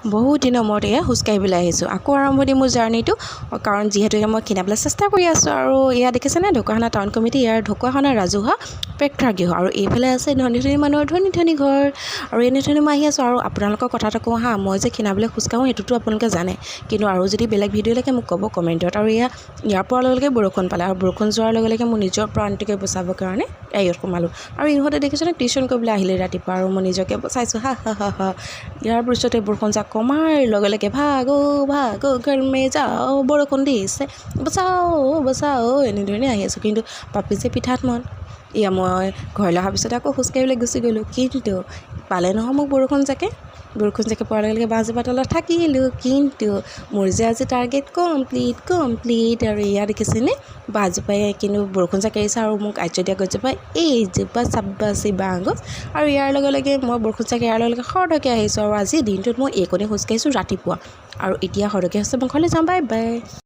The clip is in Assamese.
বহুত দিনৰ মূৰত এয়া খোজকাঢ়িবলৈ আহিছোঁ আকৌ আৰম্ভ দিম মোৰ জাৰ্ণিটো কাৰণ যিহেতুকে মই খীনাবলৈ চেষ্টা কৰি আছোঁ আৰু এয়া দেখিছেনে ঢকুৱাখানা টাউন কমিটি ইয়াৰ ঢকুৱাখানা ৰাজহুৱা প্ৰেক্ষাগৃহ আৰু এইফালে আছে ধনী ধনী মানুহৰ ধনী ধনী ঘৰ আৰু এনেধৰণে মই আহি আছোঁ আৰু আপোনালোকৰ কথা এটা কওঁ হা মই যে খীনাবলৈ খোজকাঢ়োঁ সেইটোতো আপোনালোকে জানে কিন্তু আৰু যদি বেলেগ ভিডিঅ' লাগে মোক ক'ব কমেণ্টত আৰু ইয়াৰ পৰাৰ লগে লগে বৰষুণ পালে আৰু বৰষুণ যোৱাৰ লগে লগে মই নিজৰ প্ৰাণটোকে বচাবৰ কাৰণে ইয়াত সোমালোঁ আৰু ইহঁতে দেখিছেনে টিউশ্যন কৰিবলৈ আহিলে ৰাতিপুৱা আৰু মই নিজকে বচাইছোঁ হা হা হা হা ইয়াৰ পিছতে বৰষুণ যাক কমাৰ লগে লগে ভাগো ঘৰ মে যাও বৰষুণ দিছে বচাও এনেধৰণে আহি আছোঁ কিন্তু পাপি যে পিঠাত মন এয়া মই ঘৰলৈ অহাৰ পিছতে আকৌ খোজকাঢ়িবলৈ গুচি গ'লোঁ কিন্তু পালে নহয় মোক বৰষুণ জাকে পোৱাৰ লগে লগে বাঁহজোপা তলত থাকিলোঁ কিন্তু মোৰ যে আজি টাৰ্গেট কমপ্লিট আৰু এয়া দেখিছেনে বাঁহজোপাই কিন্তু বৰষুণ জাকে আহিছে আৰু মোক আৰ্য দিয়া গছজোপাই এইজোপা চাব্বাচি বাঁহ গছ আৰু ইয়াৰ লগে লগে মই বৰষুণ জাকে ইয়াৰ লগে লগে খৰধৰকৈ আহিছোঁ আৰু আজিৰ দিনটোত মই এইকণে খোজকাঢ়িছোঁ ৰাতিপুৱা আৰু এতিয়া খৰধৰকৈ হৈছে মই ঘৰলৈ যাম বাই বাই।